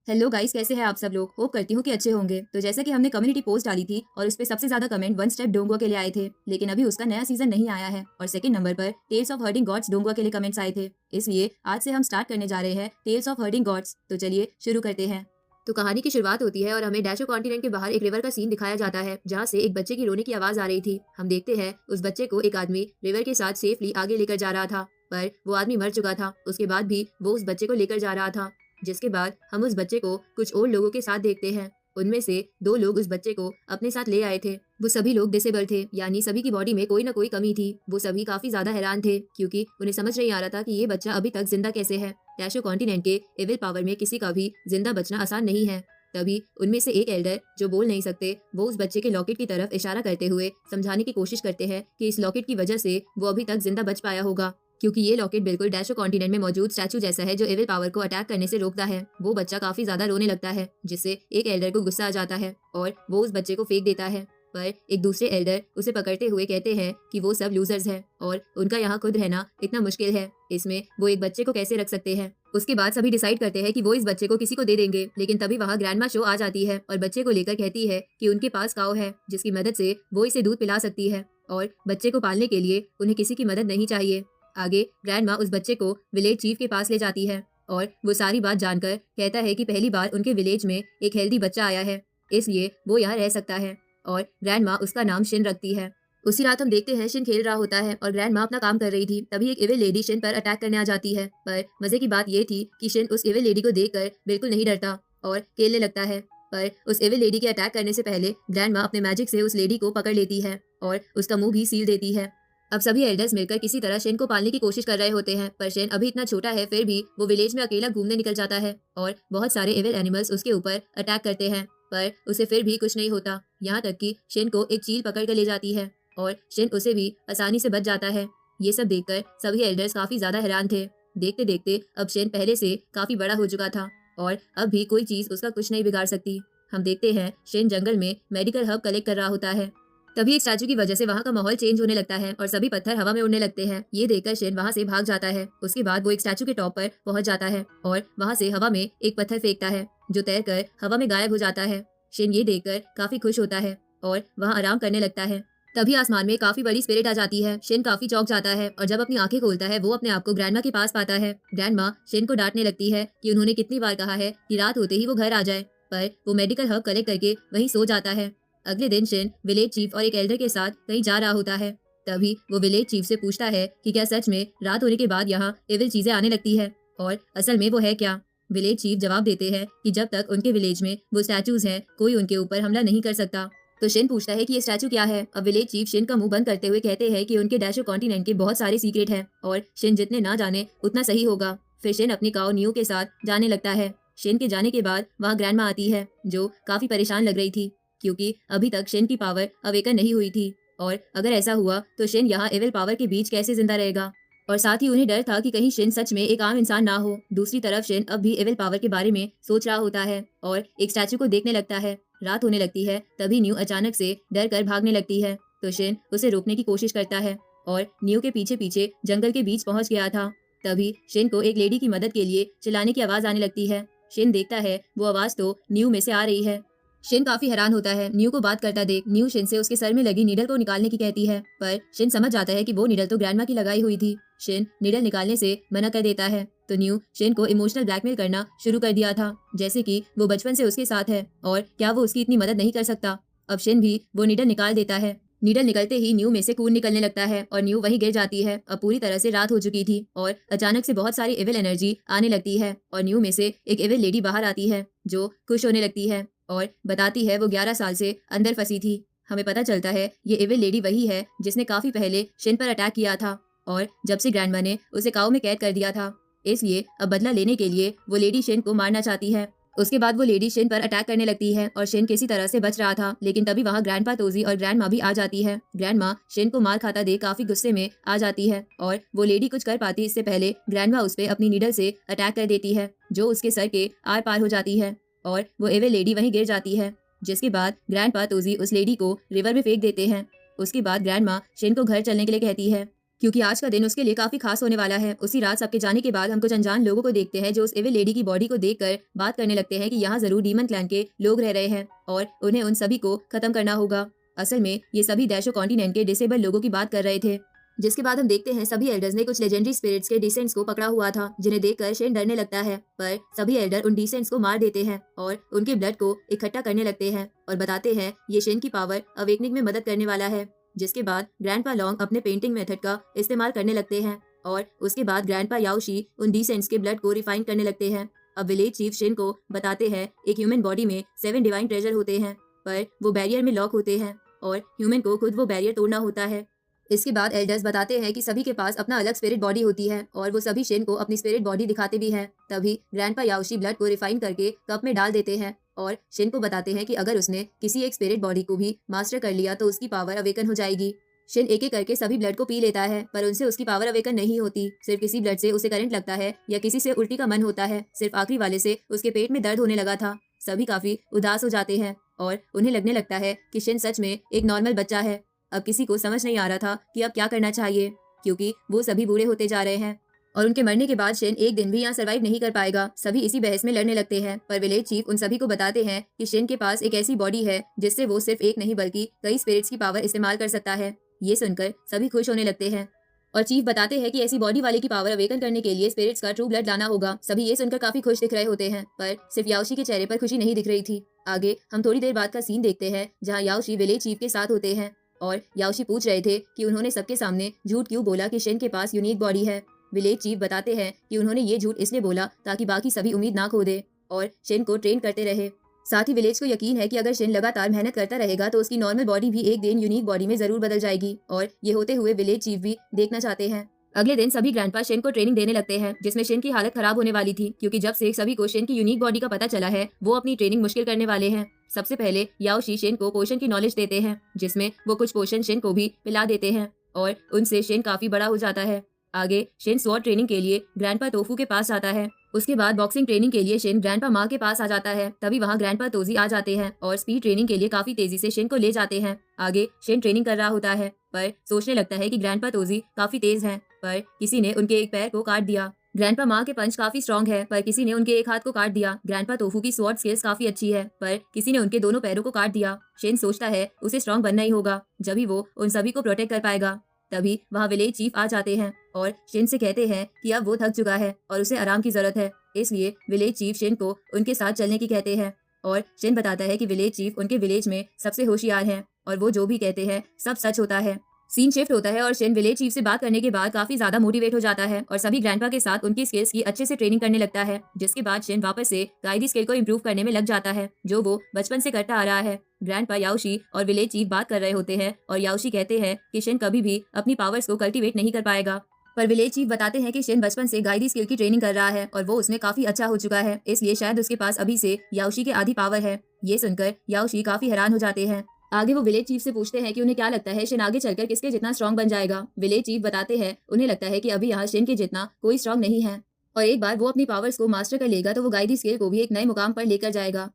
Hello guys, कैसे हैं आप सब लोग। होप करती हूँ कि अच्छे होंगे। तो जैसा कि हमने कम्युनिटी पोस्ट डाली थी और उस पे सबसे ज्यादा कमेंट वन स्टेप डोंगुआ के लिए आए थे, लेकिन अभी उसका नया सीजन नहीं आया है और सेकंड नंबर पर टेल्स ऑफ हर्डिंग गॉड्स डोंगुआ के लिए कमेंट्स आए थे। इसलिए आज से हम स्टार्ट करने जा रहे हैं टेल्स ऑफ हर्डिंग गॉड्स। तो चलिए शुरू करते हैं। तो कहानी की शुरुआत होती है और हमें डैशो कॉन्टिनेंट के बाहर एक रिवर का सीन दिखाया जाता है, जहाँ से एक बच्चे की रोने की आवाज आ रही थी। हम देखते हैं उस बच्चे को एक आदमी रिवर के साथ सेफली आगे लेकर जा रहा था, पर वो आदमी मर चुका था। उसके बाद भी वो उस बच्चे को लेकर जा रहा था, जिसके बाद हम उस बच्चे को कुछ और लोगों के साथ देखते हैं। उनमें से 2 लोग उस बच्चे को अपने साथ ले आए थे। वो सभी लोग डिसेबल थे, यानी सभी की बॉडी में कोई ना कोई कमी थी। वो सभी काफी ज्यादा हैरान थे, क्योंकि उन्हें समझ नहीं आ रहा था कि ये बच्चा अभी तक जिंदा कैसे है। डैशो कॉन्टिनेंट के एविल पावर में किसी का भी जिंदा बचना आसान नहीं है। तभी उनमें से एक एल्डर, जो बोल नहीं सकते, वो उस बच्चे के लॉकेट की तरफ इशारा करते हुए समझाने की कोशिश करते हैं कि इस लॉकेट की वजह से वो अभी तक जिंदा बच पाया होगा, क्योंकि ये लॉकेट बिल्कुल डैशो कॉन्टिनेंट में मौजूद स्टैचू जैसा है, जो एविल पावर को अटैक करने से रोकता है। वो बच्चा काफी ज्यादा रोने लगता है, जिससे एक एल्डर को गुस्सा आ जाता है और वो उस बच्चे को फेंक देता है। पर एक दूसरे एल्डर उसे पकड़ते हुए कहते हैं कि वो सब लूजर्स हैं और उनका यहाँ खुद रहना इतना मुश्किल है, इसमें वो एक बच्चे को कैसे रख सकते हैं। उसके बाद सभी डिसाइड करते हैं कि वो इस बच्चे को किसी को दे देंगे, लेकिन तभी वहाँ ग्रैंडमा शो आ जाती है और बच्चे को लेकर कहती है कि उनके पास काऊ है, जिसकी मदद से वो इसे दूध पिला सकती है और बच्चे को पालने के लिए उन्हें किसी की मदद नहीं चाहिए। आगे ग्रैंडमा उस बच्चे को विलेज चीफ के पास ले जाती है और वो सारी बात जानकर कहता है कि पहली बार उनके विलेज में एक हेल्दी बच्चा आया है, इसलिए वो यहाँ रह सकता है और ग्रैंडमा उसका नाम शिन रखती है। उसी रात हम देखते हैं शिन खेल रहा होता है और ग्रैंडमा अपना काम कर रही थी। तभी एक इविल लेडी शिन पर अटैक करने आ जाती है, पर मजे की बात ये थी कि शिन उस इविल लेडी को देखकर बिल्कुल नहीं डरता और खेलने लगता है। पर उस इविल लेडी के अटैक करने से पहले ग्रैंडमा अपने मैजिक से उस लेडी को पकड़ लेती है और उसका मुंह भी सील देती है। अब सभी एल्डर्स मिलकर किसी तरह शेन को पालने की कोशिश कर रहे होते हैं, पर शेन अभी इतना छोटा है, फिर भी वो विलेज में अकेला घूमने निकल जाता है और बहुत सारे एविल एनिमल्स उसके ऊपर अटैक करते हैं, पर उसे फिर भी कुछ नहीं होता। यहाँ तक कि शेन को एक चील पकड़ कर ले जाती है और शेन उसे भी आसानी से बच जाता है। ये सब देखकर सभी एल्डर्स काफी ज्यादा हैरान थे। देखते देखते अब शेन पहले से काफी बड़ा हो चुका था और अब भी कोई चीज उसका कुछ नहीं बिगाड़ सकती। हम देखते हैं शेन जंगल में मेडिकल हर्ब कलेक्ट कर रहा होता है। तभी एक स्टैचू की वजह से वहाँ का माहौल चेंज होने लगता है और सभी पत्थर हवा में उड़ने लगते हैं। ये देखकर शेन वहाँ से भाग जाता है। उसके बाद वो एक स्टैचू के टॉप पर पहुंच जाता है और वहाँ से हवा में एक पत्थर फेंकता है, जो तैरकर हवा में गायब हो जाता है। शेन ये देखकर काफी खुश होता है और वहाँ आराम करने लगता है। तभी आसमान में काफी बड़ी स्पिरिट आ जाती है। शेन काफी चौंक जाता है और जब अपनी आंखें खोलता है, वो अपने आप को ग्रैंडमा के पास पाता है। ग्रैंडमा शेन को डांटने लगती है कि उन्होंने कितनी बार कहा है कि रात होते ही वो घर आ जाए, पर वो मेडिकल हर्ब कलेक्ट करके वहीं सो जाता है। अगले दिन शेन विलेज चीफ और एक एल्डर के साथ कहीं जा रहा होता है। तभी वो विलेज चीफ से पूछता है कि क्या सच में रात होने के बाद यहाँ एविल चीजें आने लगती है और असल में वो है क्या। विलेज चीफ जवाब देते हैं कि जब तक उनके विलेज में वो स्टैचूज हैं, कोई उनके ऊपर हमला नहीं कर सकता। तो शेन पूछता है कि ये स्टैचू क्या है। अब विलेज चीफ शेन का मुंह बंद करते हुए कहते हैं कि उनके डैशो कॉन्टिनेंट के बहुत सारे सीक्रेट हैं और शेन जितने ना जाने उतना सही होगा। फिर शेन अपनी काऊ न्यू के साथ जाने लगता है। शेन के जाने के बाद वहाँ ग्रैंडमा आती है, जो काफी परेशान लग रही थी, क्योंकि अभी तक शेन की पावर अवेकन नहीं हुई थी और अगर ऐसा हुआ तो शेन यहाँ एविल पावर के बीच कैसे जिंदा रहेगा। और साथ ही उन्हें डर था कि कहीं शेन सच में एक आम इंसान ना हो। दूसरी तरफ शेन अब भी एविल पावर के बारे में सोच रहा होता है और एक स्टैचू को देखने लगता है। रात होने लगती है, तभी न्यू अचानक से डर कर भागने लगती है, तो शेन उसे रोकने की कोशिश करता है और न्यू के पीछे पीछे जंगल के बीच पहुंच गया था। तभी शेन को एक लेडी की मदद के लिए चिल्लाने की आवाज आने लगती है। शेन देखता है वो आवाज तो न्यू में से आ रही है। शेन काफी हैरान होता है। न्यू को बात करता देख न्यू शेन से उसके सर में लगी नीडल को निकालने की कहती है, पर शेन समझ जाता है कि वो नीडल तो ग्रैंडमा की लगाई हुई थी। शेन नीडल निकालने से मना कर देता है, तो न्यू शेन को इमोशनल ब्लैकमेल करना शुरू कर दिया था, जैसे कि वो बचपन से उसके साथ है और क्या वो उसकी इतनी मदद नहीं कर सकता। अब शेन भी वो नीडल निकाल देता है। नीडल निकलते ही न्यू में से खून निकलने लगता है और न्यू वहीं गिर जाती है। अब पूरी तरह से रात हो चुकी थी और अचानक से बहुत सारी एविल एनर्जी आने लगती है और न्यू में से एक एविल लेडी बाहर आती है, जो खुश होने लगती है और बताती है वो 11 साल से अंदर फंसी थी। हमें पता चलता है ये एविल लेडी वही है जिसने काफी पहले शेन पर अटैक किया था और जब से ग्रैंडमा ने उसे काऊ में कैद कर दिया था, इसलिए अब बदला लेने के लिए वो लेडी शेन को मारना चाहती है। उसके बाद वो लेडी शेन पर अटैक करने लगती है और शेन किसी तरह से बच रहा था, लेकिन तभी वहाँ ग्रैंडपा तोजी और ग्रैंडमा भी आ जाती है। ग्रैंडमा शेन को मार खाता देख काफी गुस्से में आ जाती है और वो लेडी कुछ कर पाती इससे पहले ग्रैंडमा उस पे अपनी नीडल से अटैक कर देती है, जो उसके सर के आर पार हो जाती है और वो एविल लेडी वहीं गिर जाती है। जिसके बाद ग्रैंडपा तोजी उस लेडी को रिवर में फेंक देते हैं। उसके बाद ग्रैंडमा शेन को घर चलने के लिए कहती है, क्योंकि आज का दिन उसके लिए काफी खास होने वाला है। उसी रात सबके जाने के बाद हम कुछ अनजान लोगों को देखते हैं जो उस एविल लेडी की बॉडी को देखकर बात करने लगते हैं कि यहाँ जरूर डीमन क्लैन के लोग रह रहे हैं और उन्हें उन सभी को खत्म करना होगा। असल में ये सभी डैशो कॉन्टिनेंट के डिसेबल लोगों की बात कर रहे थे। जिसके बाद हम देखते हैं सभी एल्डर्स ने कुछ लेजेंडरी स्पिरिट्स के डिसेंट्स को पकड़ा हुआ था, जिन्हें देखकर शेन डरने लगता है। पर सभी एल्डर उन डिसेंट्स को मार देते हैं और उनके ब्लड को इकट्ठा करने लगते हैं और बताते हैं ये शेन की पावर अवेकनिंग में मदद करने वाला है। जिसके बाद ग्रैंडपा लॉन्ग अपने पेंटिंग मेथड का इस्तेमाल करने लगते हैं और उसके बाद ग्रैंडपा याओशी उन डिसेंट्स के ब्लड को रिफाइन करने लगते हैं। अब विलेज चीफ शेन को बताते हैं एक ह्यूमन बॉडी में 7 डिवाइन ट्रेजर होते हैं, पर वो बैरियर में लॉक होते हैं और ह्यूमन को खुद वो बैरियर तोड़ना होता है। इसके बाद एल्डर्स बताते हैं कि सभी के पास अपना अलग स्पिरिट बॉडी होती है और वो सभी शेन को अपनी स्पिरिट बॉडी दिखाते भी हैं। तभी ग्रैंडपा याओशी ब्लड को रिफाइन करके कप में डाल देते हैं और शेन को बताते हैं कि अगर उसने किसी एक स्पिरिट बॉडी को भी मास्टर कर लिया तो उसकी पावर अवेकन हो जाएगी। शेन एक एक करके सभी ब्लड को पी लेता है, पर उनसे उसकी पावर अवेकन नहीं होती। सिर्फ किसी ब्लड से उसे करंट लगता है या किसी से उल्टी का मन होता है। सिर्फ आखिरी वाले से उसके पेट में दर्द होने लगा था। सभी काफी उदास हो जाते हैं और उन्हें लगने लगता है कि शेन सच में एक नॉर्मल बच्चा है। अब किसी को समझ नहीं आ रहा था कि अब क्या करना चाहिए, क्योंकि वो सभी बूढ़े होते जा रहे हैं और उनके मरने के बाद शेन एक दिन भी यहाँ सरवाइव नहीं कर पाएगा। सभी इसी बहस में लड़ने लगते हैं, पर विलेज चीफ उन सभी को बताते हैं कि शेन के पास एक ऐसी बॉडी है जिससे वो सिर्फ एक नहीं बल्कि कई स्पिरिट्स की पावर इस्तेमाल कर सकता है। ये सुनकर सभी खुश होने लगते हैं और चीफ बताते हैं कि ऐसी बॉडी वाले की पावर अवेकन करने के लिए स्पिरिट्स का ट्रू ब्लड लाना होगा। सभी ये सुनकर काफी खुश दिख रहे होते हैं, पर सिर्फ याओशी के चेहरे पर खुशी नहीं दिख रही थी। आगे हम थोड़ी देर बाद का सीन देखते हैं जहाँ याओशी विलेज चीफ के साथ होते हैं और याओशी पूछ रहे थे कि उन्होंने सबके सामने झूठ क्यों बोला कि शेन के पास यूनिक बॉडी है। विलेज चीफ बताते हैं कि उन्होंने ये झूठ इसलिए बोला ताकि बाकी सभी उम्मीद ना खो दे और शेन को ट्रेन करते रहे। साथ ही विलेज को यकीन है कि अगर शेन लगातार मेहनत करता रहेगा तो उसकी नॉर्मल बॉडी भी एक दिन यूनिक बॉडी में जरूर बदल जाएगी और ये होते हुए विलेज चीफ भी देखना चाहते हैं। अगले दिन सभी ग्रैंडपा शेन को ट्रेनिंग देने लगते हैं, जिसमें शेन की हालत खराब होने वाली थी, क्योंकि जब से सभी को शेन की यूनिक बॉडी का पता चला है वो अपनी ट्रेनिंग मुश्किल करने वाले हैं। सबसे पहले याओशी शेन को पोशन की नॉलेज देते हैं, जिसमें वो कुछ पोशन शेन को भी पिला देते हैं और उनसे शेन काफी बड़ा हो जाता है। आगे शेन स्वॉर्ड ट्रेनिंग के लिए ग्रैंडपा तोफू के पास आता है। उसके बाद बॉक्सिंग ट्रेनिंग के लिए शेन ग्रैंडपा माँ के पास आ जाता है। तभी वहाँ ग्रैंडपा तोजी आ जाते हैं और स्पीड ट्रेनिंग के लिए काफी तेजी से शेन को ले जाते हैं। आगे शेन ट्रेनिंग कर रहा होता है, पर सोचने लगता है कि ग्रैंडपा तोजी काफी तेज हैं, पर किसी ने उनके एक पैर को काट दिया। ग्रैंडपा माँ के पंच काफी स्ट्रॉन्ग है, पर किसी ने उनके एक हाथ को काट दिया। ग्रैंडपा तोफू की स्वॉर्ड स्किल्स काफी अच्छी है, पर किसी ने उनके दोनों पैरों को काट दिया। शेन सोचता है उसे स्ट्रॉन्ग बनना ही होगा, जब ही वो उन सभी को प्रोटेक्ट कर पाएगा। तभी वहाँ विलेज चीफ आ जाते हैं और शेन से कहते हैं कि अब वो थक चुका है और उसे आराम की जरूरत है। इसलिए विलेज चीफ शेन को उनके साथ चलने की कहते हैं और शेन बताता है कि विलेज चीफ उनके विलेज में सबसे होशियार हैं और वो जो भी कहते हैं सब सच होता है। सीन शिफ्ट होता है और शेन विलेज चीफ से बात करने के बाद काफी ज्यादा मोटिवेट हो जाता है और सभी ग्रैंडपा के साथ उनकी स्किल्स की अच्छे से ट्रेनिंग करने लगता है। जिसके बाद शेन वापस से काइदी स्किल को इम्प्रूव करने में लग जाता है, जो वो बचपन से करता आ रहा है। ग्रैंडपा याओशी और विलेज चीफ बात कर रहे होते हैं और याओशी कहते हैं कि शेन कभी भी अपनी पावर्स को कल्टीवेट नहीं कर पाएगा, पर विलेज चीफ बताते हैं कि शेन बचपन से गाइडी स्किल की ट्रेनिंग कर रहा है और वो उसमें काफी अच्छा हो चुका है, इसलिए शायद उसके पास अभी से याओशी के आधी पावर है। ये सुनकर याओशी काफी हैरान हो जाते हैं। आगे वो विलेज चीफ से पूछते हैं कि उन्हें क्या लगता है शेन आगे चलकर किसके जितना स्ट्रॉन्ग बन जाएगा। विलेज चीफ बताते हैं उन्हें लगता है कि अभी यहाँ शेन के जितना कोई स्ट्रॉन्ग नहीं है और एक बार वो अपनी पावर्स को मास्टर कर लेगा तो वो गाइडी स्किल को भी एक नए मुकाम पर लेकर जाएगा।